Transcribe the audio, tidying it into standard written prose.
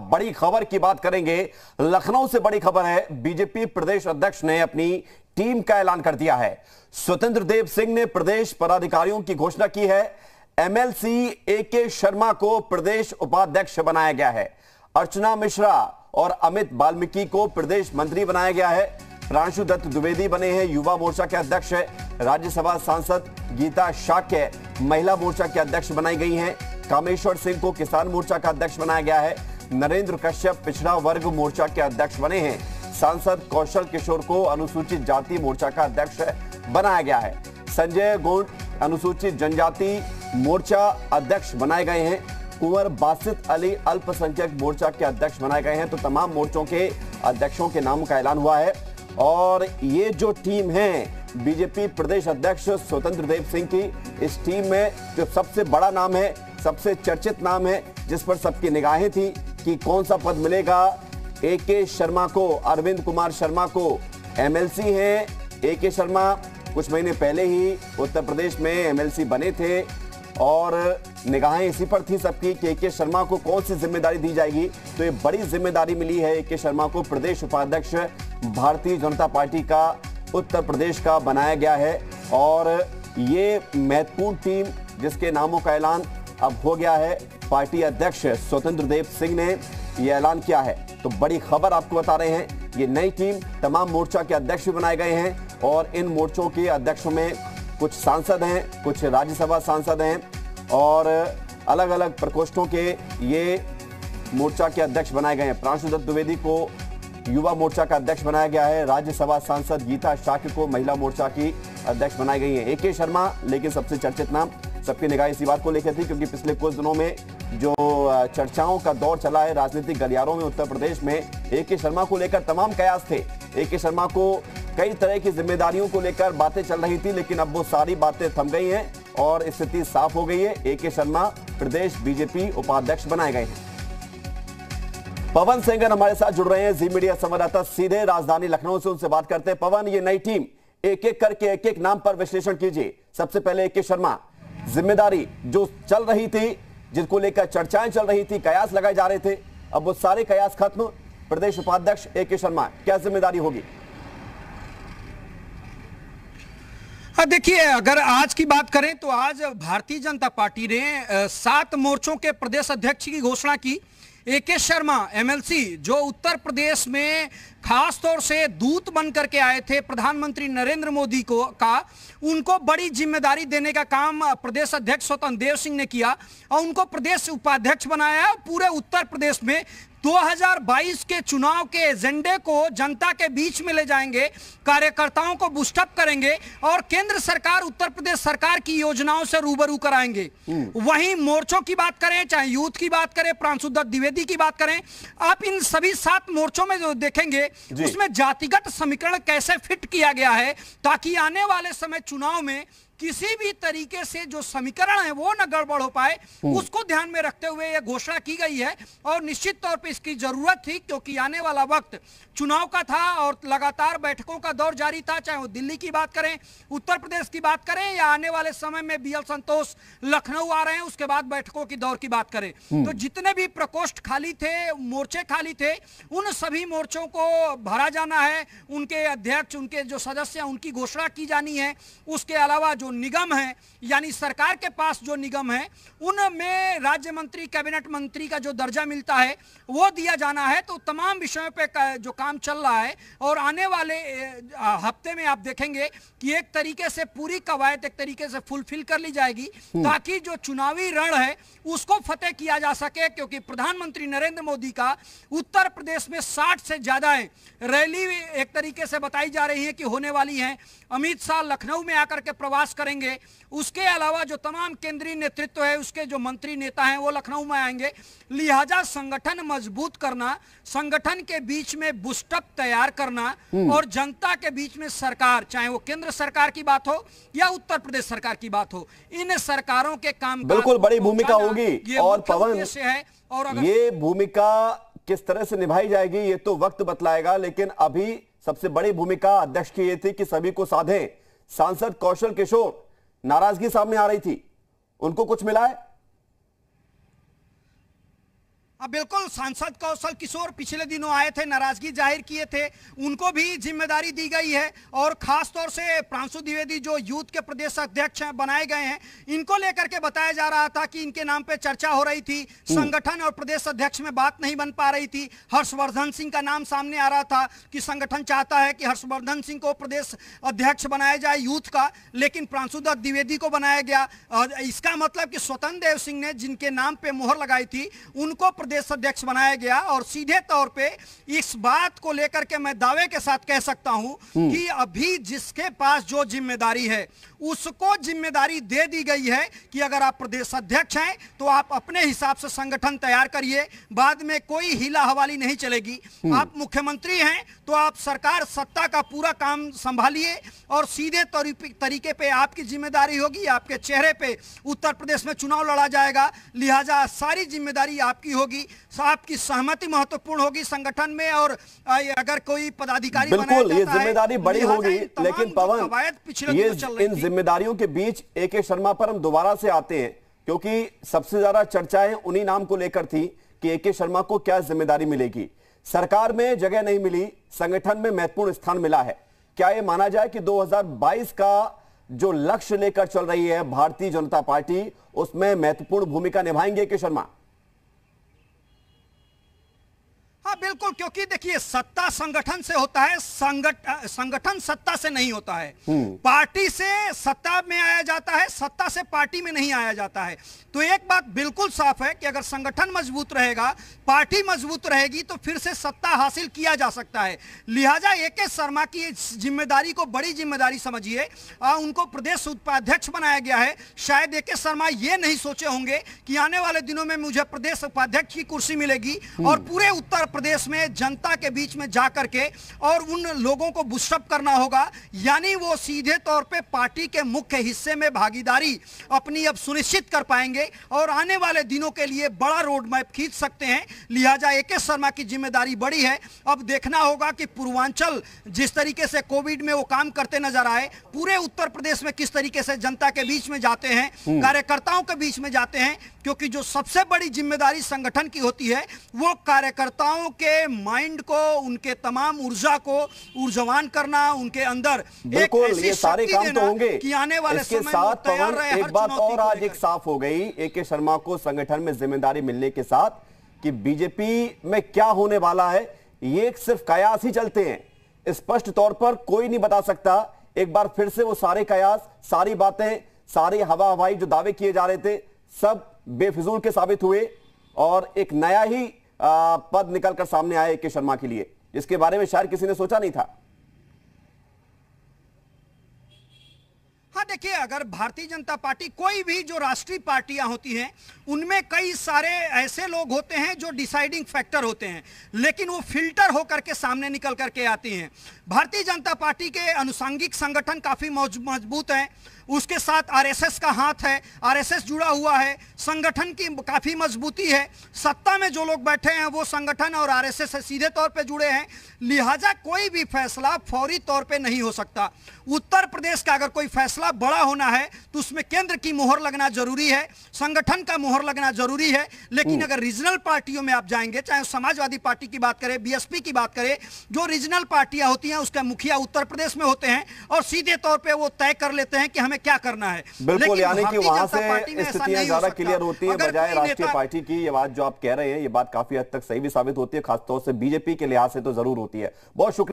बड़ी खबर की बात करेंगे। लखनऊ से बड़ी खबर है, बीजेपी प्रदेश अध्यक्ष ने अपनी टीम का ऐलान कर दिया है। स्वतंत्र देव सिंह ने प्रदेश पदाधिकारियों की घोषणा की है। एमएलसी एके शर्मा को प्रदेश उपाध्यक्ष बनाया गया है। अर्चना मिश्रा और अमित वाल्मीकि को प्रदेश मंत्री बनाया गया है। प्रांशु दत्त द्विवेदी बने हैं युवा मोर्चा के अध्यक्ष। राज्यसभा सांसद गीता शाक्य महिला मोर्चा के अध्यक्ष बनाई गई हैं। कामेश्वर सिंह को किसान मोर्चा का अध्यक्ष बनाया गया है। नरेंद्र कश्यप पिछड़ा वर्ग मोर्चा के अध्यक्ष बने हैं। सांसद कौशल किशोर को अनुसूचित जाति मोर्चा का अध्यक्ष बनाया गया है। संजय गोंड अनुसूचित जनजाति मोर्चा अध्यक्ष बनाए गए हैं। कुंवर बासित अली अल्पसंख्यक मोर्चा के अध्यक्ष बनाए गए हैं। तो तमाम मोर्चों के अध्यक्षों के नामों का ऐलान हुआ है। और ये जो टीम है बीजेपी प्रदेश अध्यक्ष स्वतंत्र देव सिंह की, इस टीम में जो सबसे बड़ा नाम है, सबसे चर्चित नाम है, जिस पर सबकी निगाहें थी कि कौन सा पद मिलेगा एके शर्मा को, अरविंद कुमार शर्मा को। एमएलसी हैं एके शर्मा, कुछ महीने पहले ही उत्तर प्रदेश में एमएलसी बने थे और निगाहें इसी पर थी सबकी कि एके शर्मा को कौन सी जिम्मेदारी दी जाएगी। तो ये बड़ी जिम्मेदारी मिली है एके शर्मा को। प्रदेश उपाध्यक्ष भारतीय जनता पार्टी का उत्तर प्रदेश का बनाया गया है और ये महत्वपूर्ण टीम जिसके नामों का ऐलान अब हो गया है, पार्टी अध्यक्ष स्वतंत्र देव सिंह ने यह ऐलान किया है। तो बड़ी खबर आपको बता रहे हैं, ये नई टीम, तमाम मोर्चा के अध्यक्ष भी बनाए गए हैं और इन मोर्चों के अध्यक्षों में कुछ सांसद हैं, कुछ राज्यसभा सांसद हैं और अलग अलग प्रकोष्ठों के ये मोर्चा के अध्यक्ष बनाए गए हैं। प्रांशु दत्त द्विवेदी को युवा मोर्चा का अध्यक्ष बनाया गया है। राज्यसभा सांसद गीता शाक्य को महिला मोर्चा की अध्यक्ष बनाई गई है। एके शर्मा लेकिन सबसे चर्चित नाम, सबकी निगाह इसी बात को लेकर थी क्योंकि पिछले कुछ दिनों में जो चर्चाओं का दौर चला है राजनीतिक गलियारों में उत्तर प्रदेश में, एके शर्मा को लेकर तमाम कयास थे। एके शर्मा को कई तरह की जिम्मेदारियों को लेकर बातें चल रही थी, लेकिन अब वो सारी बातें थम गई हैं और स्थिति साफ हो गई है। एके शर्मा प्रदेश बीजेपी उपाध्यक्ष बनाए गए हैं। पवन सेंगर हमारे साथ जुड़ रहे हैं, जी मीडिया संवाददाता, सीधे राजधानी लखनऊ से उनसे बात करते हैं। पवन, ये नई टीम, एक एक करके एक एक नाम पर विश्लेषण कीजिए। सबसे पहले एके शर्मा, जिम्मेदारी जो चल रही थी, जिसको लेकर चर्चाएं चल रही थी, कयास लगाए जा रहे थे, अब वो सारे कयास खत्म। प्रदेश उपाध्यक्ष एके शर्मा, क्या जिम्मेदारी होगी? देखिए, अगर आज की बात करें तो आज भारतीय जनता पार्टी ने 7 मोर्चों के प्रदेश अध्यक्ष की घोषणा की। एके शर्मा एमएलसी जो उत्तर प्रदेश में खास तौर से दूत बन करके आए थे प्रधानमंत्री नरेंद्र मोदी को उनको बड़ी जिम्मेदारी देने का काम प्रदेश अध्यक्ष स्वतंत्र देव सिंह ने किया और उनको प्रदेश उपाध्यक्ष बनाया। पूरे उत्तर प्रदेश में 2022 के चुनाव के एजेंडे को जनता के बीच में ले जाएंगे, कार्यकर्ताओं को बूस्टअप करेंगे और केंद्र सरकार, उत्तर प्रदेश सरकार की योजनाओं से रूबरू कराएंगे। वहीं मोर्चों की बात करें, चाहे यूथ की बात करें, प्रांशु दत्त द्विवेदी की बात करें, आप इन सभी 7 मोर्चों में जो देखेंगे उसमें जातिगत समीकरण कैसे फिट किया गया है ताकि आने वाले समय चुनाव में किसी भी तरीके से जो समीकरण है वो न गड़बड़ हो पाए, उसको ध्यान में रखते हुए यह घोषणा की गई है। और निश्चित तौर पे इसकी जरूरत थी क्योंकि आने वाला वक्त चुनाव का था और लगातार बैठकों का दौर जारी था, चाहे वो दिल्ली की बात करें, उत्तर प्रदेश की बात करें या आने वाले समय में बीएल संतोष लखनऊ आ रहे हैं, उसके बाद बैठकों की दौर की बात करें। तो जितने भी प्रकोष्ठ खाली थे, मोर्चे खाली थे, उन सभी मोर्चों को भरा जाना है। उनके अध्यक्ष, उनके जो सदस्य हैं, उनकी घोषणा की जानी है। उसके अलावा जो निगम है, यानी सरकार के पास जो निगम है, उनमें राज्य मंत्री, कैबिनेट मंत्री का जो दर्जा मिलता है वो दिया जाना है। तो तमाम विषयों पे जो काम चल रहा है और आने वाले हफ्ते में आप देखेंगे कि एक तरीके से पूरी कवायद एक तरीके से फुलफिल कर ली जाएगी ताकि जो चुनावी रण है उसको फतेह किया जा सके। क्योंकि प्रधानमंत्री नरेंद्र मोदी का उत्तर प्रदेश में 60 से ज्यादा है रैली एक तरीके से बताई जा रही है कि होने वाली है। अमित शाह लखनऊ में आकर के प्रवास करेंगे। उसके अलावा जो तमाम केंद्रीय नेतृत्व है, उसके जो मंत्री नेता हैं वो लखनऊ में आएंगे। लिहाजा संगठन मजबूत करना, संगठन के बीच में बूस्टअप तैयार करना और जनता के बीच में सरकार, चाहे वो केंद्र सरकार की बात हो या उत्तर प्रदेश सरकार की बात हो, इन सरकारों के काम बिल्कुल बड़ी भूमिका होगी। और पवन, है और ये भूमिका किस तरह से निभाई जाएगी ये तो वक्त बतलाएगा, लेकिन अभी सबसे बड़ी भूमिका अध्यक्ष की ये थी कि सभी को साधे। सांसद कौशल किशोर, नाराजगी सामने आ रही थी, उनको कुछ मिला है? बिल्कुल, सांसद कौशल किशोर पिछले दिनों आए थे, नाराजगी जाहिर किए थे, उनको भी जिम्मेदारी दी गई है। और खास तौर से प्रांशु द्विवेदी जो यूथ के प्रदेश अध्यक्ष बनाए गए हैं, इनको लेकर के बताया जा रहा था कि इनके नाम पे चर्चा हो रही थी, संगठन और प्रदेश अध्यक्ष में बात नहीं बन पा रही थी। हर्षवर्धन सिंह का नाम सामने आ रहा था कि संगठन चाहता है कि हर्षवर्धन सिंह को प्रदेश अध्यक्ष बनाया जाए यूथ का, लेकिन प्रांशु द्विवेदी को बनाया गया। इसका मतलब कि स्वतंत्र देव सिंह ने जिनके नाम पे मोहर लगाई थी उनको प्रदेश अध्यक्ष बनाया गया। और सीधे तौर पे इस बात को लेकर के मैं दावे के साथ कह सकता हूं कि अभी जिसके पास जो जिम्मेदारी है उसको जिम्मेदारी दे दी गई है कि अगर आप प्रदेश अध्यक्ष हैं तो आप अपने हिसाब से संगठन तैयार करिए, बाद में कोई हिला हवाली नहीं चलेगी। आप मुख्यमंत्री हैं तो आप सरकार सत्ता का पूरा काम संभालिए और सीधे तरीके पे आपकी जिम्मेदारी होगी, आपके चेहरे पे उत्तर प्रदेश में चुनाव लड़ा जाएगा, लिहाजा सारी जिम्मेदारी आपकी होगी, आपकी सहमति महत्वपूर्ण होगी संगठन में। और अगर कोई पदाधिकारी बिल्कुल ये जिम्मेदारी बड़ी होगी, लेकिन पवन ये इन जिम्मेदारियों के बीच ए.के. शर्मा पर हम दोबारा से आते हैं, क्योंकि सबसे ज्यादा चर्चाएं उन्हीं नाम को लेकर थी कि ए.के. शर्मा को क्या जिम्मेदारी मिलेगी। सरकार में जगह नहीं मिली, संगठन में महत्वपूर्ण स्थान मिला है। क्या यह माना जाए कि 2022 का जो लक्ष्य लेकर चल रही है भारतीय जनता पार्टी, उसमें महत्वपूर्ण भूमिका निभाएंगे ए.के. शर्मा? हाँ बिल्कुल, क्योंकि देखिए सत्ता संगठन से होता है, संगठन सत्ता से नहीं होता है। पार्टी से सत्ता में आया जाता है, सत्ता से पार्टी में नहीं आया जाता है। तो एक बात बिल्कुल साफ है कि अगर संगठन मजबूत रहेगा, पार्टी मजबूत रहेगी तो फिर से सत्ता हासिल किया जा सकता है। लिहाजा ए.के. शर्मा की जिम्मेदारी को बड़ी जिम्मेदारी समझिए। उनको प्रदेश उपाध्यक्ष बनाया गया है। शायद ए.के. शर्मा ये नहीं सोचे होंगे कि आने वाले दिनों में मुझे प्रदेश उपाध्यक्ष की कुर्सी मिलेगी और पूरे उत्तर प्रदेश में जनता के बीच में जाकर के और उन लोगों को बुस्टअप करना होगा। यानी वो सीधे तौर पे पार्टी के मुख्य हिस्से में भागीदारी अपनी अब सुनिश्चित कर पाएंगे और आने वाले दिनों के लिए बड़ा रोड मैप खींच सकते हैं। लिहाजा ए.के. शर्मा की जिम्मेदारी बड़ी है। अब देखना होगा कि पूर्वांचल जिस तरीके से कोविड में वो काम करते नजर आए, पूरे उत्तर प्रदेश में किस तरीके से जनता के बीच में जाते हैं, कार्यकर्ताओं के बीच में जाते हैं, क्योंकि जो सबसे बड़ी जिम्मेदारी संगठन की होती है वो कार्यकर्ताओं के माइंड को, उनके तमाम ऊर्जा को ऊर्जावान करना, उनके अंदर एक ऐसी ये सारे काम तो होंगे कि आने वाले इसके समय साथ। तैयार रहे। एक बात और आज एक साफ हो गई ए.के. शर्मा को संगठन में जिम्मेदारी मिलने के साथ कि बीजेपी में क्या होने वाला है ये सिर्फ कयास ही चलते हैं, स्पष्ट तौर पर कोई नहीं बता सकता। एक बार फिर से वो सारे कयास, सारी बातें, सारी हवा हवाई जो दावे किए जा रहे थे सब बेफिजूल के साबित हुए और एक नया ही पद निकलकर सामने आया ए.के. शर्मा के लिए, जिसके बारे में शायद किसी ने सोचा नहीं था। हाँ देखिए, अगर भारतीय जनता पार्टी, कोई भी जो राष्ट्रीय पार्टियां होती हैं उनमें कई सारे ऐसे लोग होते हैं जो डिसाइडिंग फैक्टर होते हैं, लेकिन वो फिल्टर होकर के सामने निकल करके आती हैं। भारतीय जनता पार्टी के अनुषंगिक संगठन काफी मजबूत हैं, उसके साथ आरएसएस का हाथ है, आरएसएस जुड़ा हुआ है, संगठन की काफी मजबूती है। सत्ता में जो लोग बैठे हैं वो संगठन और आरएसएस से सीधे तौर पे जुड़े हैं। लिहाजा कोई भी फैसला फौरी तौर पे नहीं हो सकता। उत्तर प्रदेश का अगर कोई फैसला बड़ा होना है तो उसमें केंद्र की मोहर लगना जरूरी है, संगठन का मोहर लगना जरूरी है। लेकिन अगर रीजनल पार्टियों में आप जाएंगे, चाहे समाजवादी पार्टी की बात करें, बीएसपी की बात करें, जो रीजनल पार्टियां होती हैं उसका मुखिया उत्तर प्रदेश में होते हैं और सीधे तौर पर वो तय कर लेते हैं कि हमें क्या करना है। बिल्कुल, यानी कि वहां से स्थितियां ज्यादा क्लियर होती है बजाय राष्ट्रीय पार्टी की। ये बात जो आप कह रहे हैं ये बात काफी हद तक सही भी साबित होती है, खासतौर से बीजेपी के लिहाज से तो जरूर होती है। बहुत शुक्रिया।